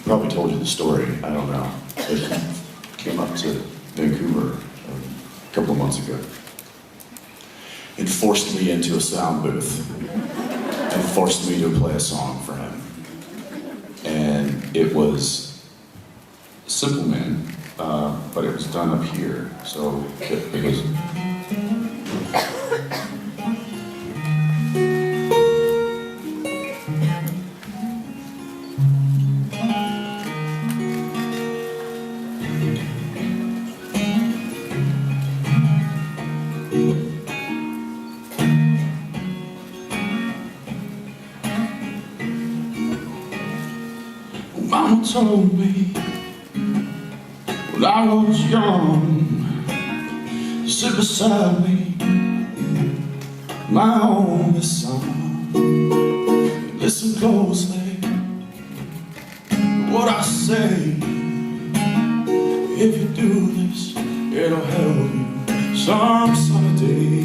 Probably told you the story, I don't know. But he came up to Vancouver a couple of months ago and forced me into a sound booth and forced me to play a song for him. And it was Simple Man, but it was done up here, so it was... Mama told me when I was young, to sit beside me, my only son. Listen closely to what I say. If you do this, it'll help you some sunny day.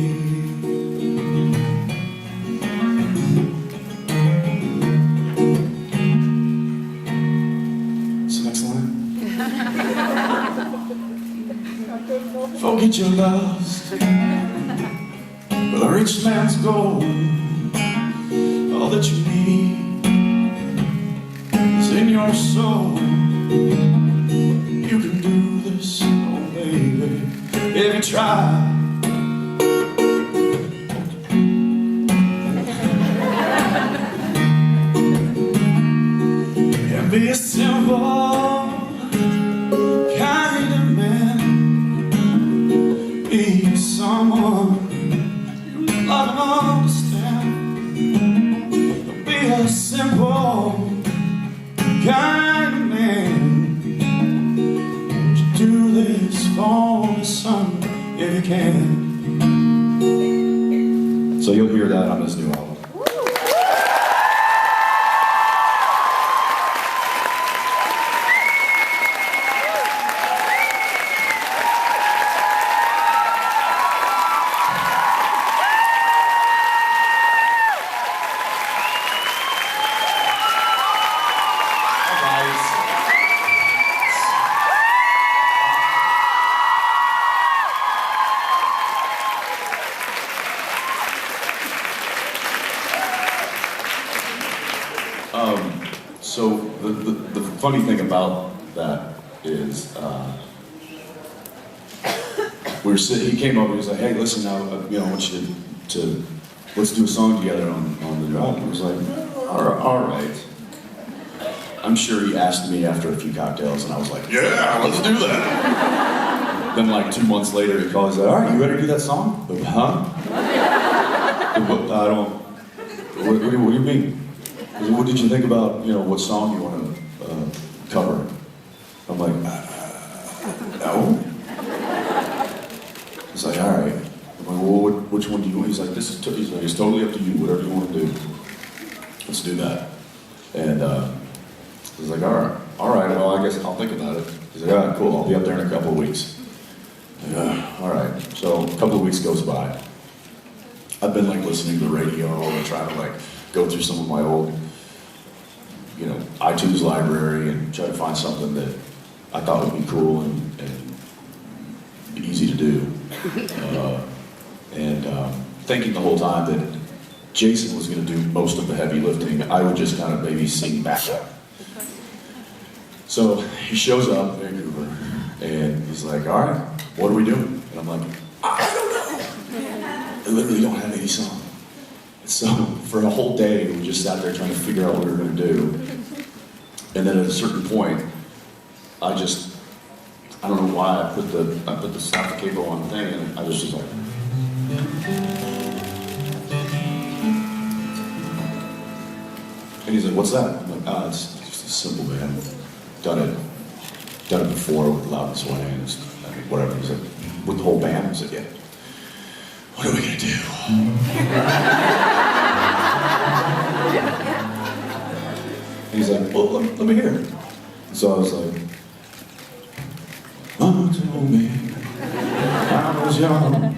Forget your lust with a rich man's gold. All that you need is in your soul. You can do this, oh baby, if you try. And be a simple kind of man. Be someone you love and understand. Be a simple kind of man. Would you do this for the sun if you can? So you'll hear that on this new album. So the funny thing about that is, we were sitting. He came over. He was like, "Hey, listen, now, I want you to let's do a song together on the new album." I was like, "All right." I'm sure he asked me after a few cocktails, and I was like, "Yeah, let's do that." Then, like 2 months later, he calls. He's like, "All right, you ready to do that song?" Like, huh? I don't. What do you mean? What did you think about, what song you want to cover? I'm like, no. He's like, all right. I'm like, well, which one do you want? He's like, he's like, it's totally up to you, whatever you want to do. Let's do that. And he's like, all right, well, I guess I'll think about it. He's like, all right, cool, I'll be up there in a couple of weeks. Like, all right. So a couple of weeks goes by. I've been listening to the radio and trying to go through some of my old iTunes library and try to find something that I thought would be cool and easy to do. Thinking the whole time that Jason was going to do most of the heavy lifting, I would just kind of maybe sing back up. So he shows up in Vancouver and he's like, all right, what are we doing? And I'm like, I don't know. I literally don't have any song. So for a whole day, we just sat there trying to figure out what we were going to do. And then at a certain point, I don't know why I put the stop the cable on the thing, and I was just like. And he's like, what's that? I'm like, it's just a simple man. Done it before with Loud and Sway and whatever. He's like, with the whole band? I said, yeah. What are we gonna do? And he's like, well, let me hear it. So I was like, Mama told me I was young.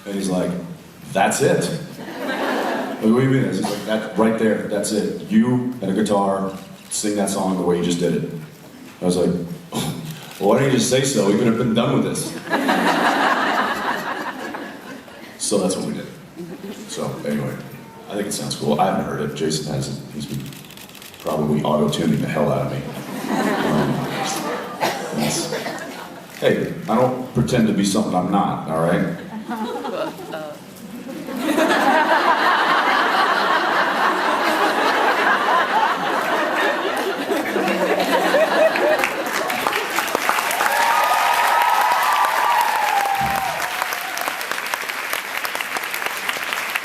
And he's like, that's it. Like, what do you mean? He's like, that right there, that's it. You and a guitar sing that song the way you just did it. I was like, well, why didn't you just say so? We could have been done with this. So that's what we did. So anyway, I think it sounds cool. I haven't heard it. Jason has it. He's been probably auto-tuning the hell out of me. Hey, I don't pretend to be something I'm not, all right?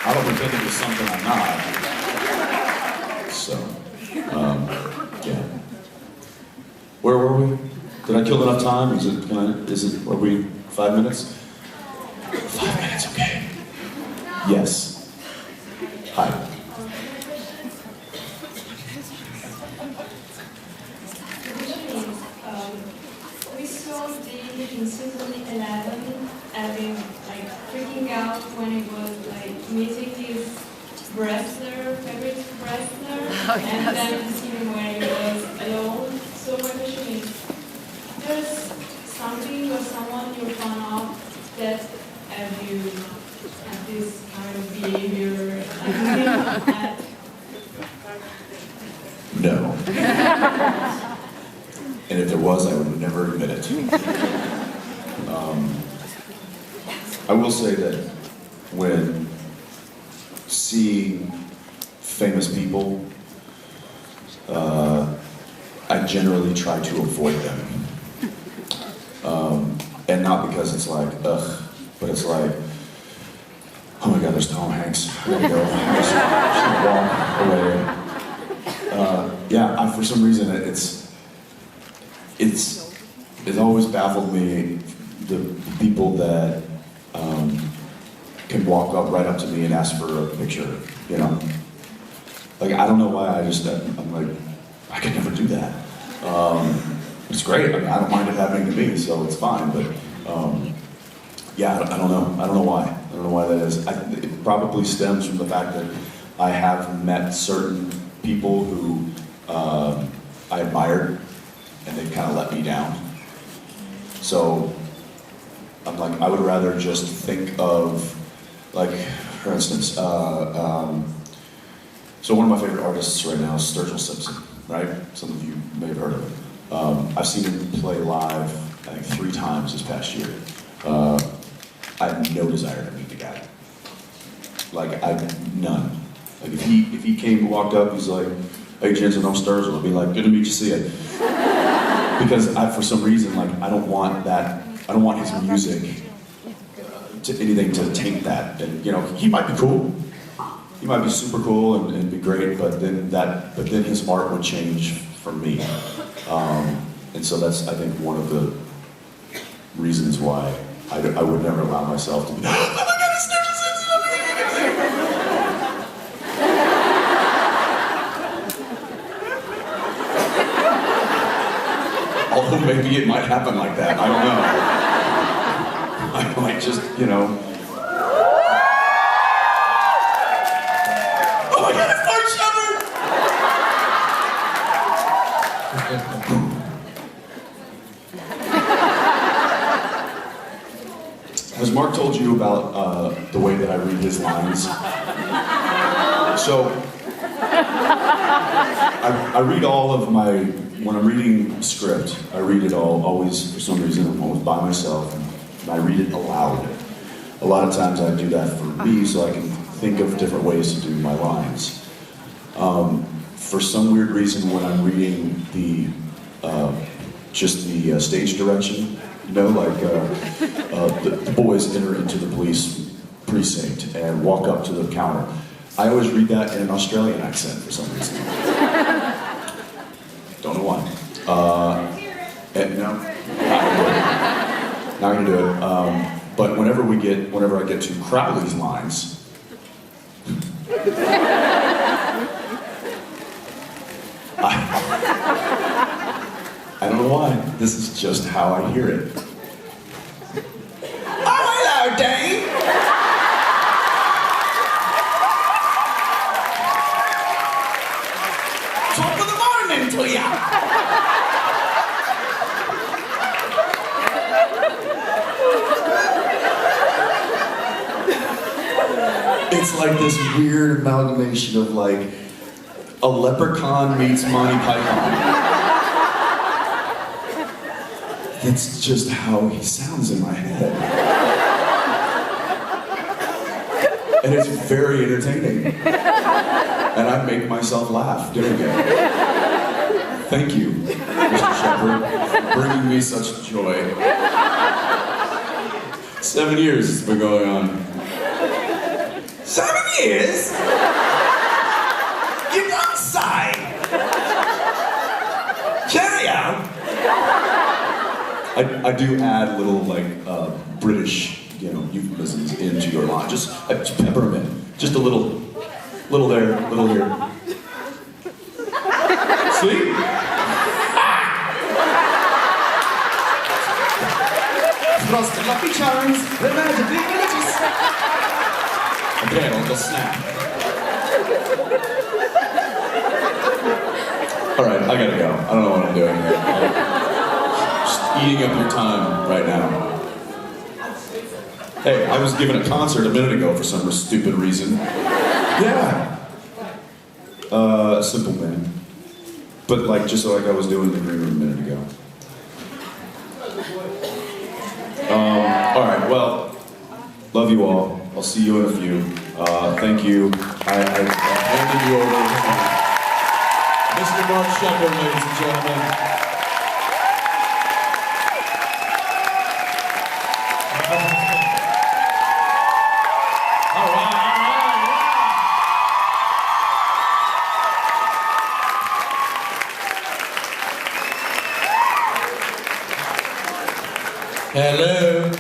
I don't pretend to be something I'm not. So, yeah. Where were we? Did I kill enough time? Are we 5 minutes? 5 minutes, okay. Yes. Hi. We saw David in season 11 having like freaking out when it was like meeting his favorite wrestler, and then the scene where he was alone. So my question is, there's something or someone you're fan of that have you have this kind of behavior at? No. And if there was, I would never admit it. I will say that when seeing famous people, I generally try to avoid them. And not because it's like, ugh, but it's like, oh my God, there's Tom Hanks. I gotta go. I just walk away. Yeah, for some reason, it's always baffled me, the people that can walk up right up to me and ask for a picture, you know? Like, I don't know why, I'm like, I could never do that. It's great, I mean, I don't mind it happening to me, so it's fine, but yeah, I don't know. I don't know why. I don't know why that is. It probably stems from the fact that I have met certain people who I admired, and they've kind of let me down. So I'm like, I would rather just think of, like, for instance, so one of my favorite artists right now is Sturgill Simpson, right? Some of you may have heard of him. I've seen him play live, I think 3 times this past year. I have no desire to meet the guy. Like, none. Like, if he came and walked up, he's like, hey, Jensen, I'm Sturgill. I'd be like, good to meet you, see ya. Because for some reason, like, I don't want his music to anything to taint that. And, you know, he might be cool. He might be super cool and be great, but then his art would change for me. And so that's, I think, one of the reasons why I would never allow myself to be, oh my God, it's Sturgill Simpson! Although maybe it might happen like that, I don't know. I might just, you know. Oh my God, it's Mark Shepard! Has Mark told you about the way that I read his lines? So, I read all of when I'm reading script, I read it always, for some reason, I'm always by myself, and I read it aloud. A lot of times I do that for me so I can think of different ways to do my lines. For some weird reason, when I'm reading the stage direction, you know, like the boys enter into the police precinct and walk up to the counter. I always read that in an Australian accent for some reason. Don't know why. No, not gonna do it. But whenever I get to Crowley's lines, I don't know why. This is just how I hear it. Oh, hello, Dave! Top of the morning, 人这样。It's like this weird amalgamation of like a leprechaun meets Monty Python. That's just how he sounds in my head. And it's very entertaining. And I make myself laugh doing it. Thank you, Mr. Shepherd, for bringing me such joy. 7 years it's been going on. 7 years? You don't say! Cheerio! I do add little like British, euphemisms into your line. Just pepper them in. Just a little there, little here. See? Trust the lucky charms, the magically religious. Okay, I'll just snap. Alright, I gotta go. I don't know what I'm doing here. Just eating up your time right now. Hey, I was giving a concert a minute ago for some stupid reason. Yeah. A simple band. But like, just like I was doing in the green room a minute ago. Alright, well, love you all. I'll see you in a few. Thank you. I handed you over to Mr. Mark Shepherd, ladies and gentlemen. All right. Hello.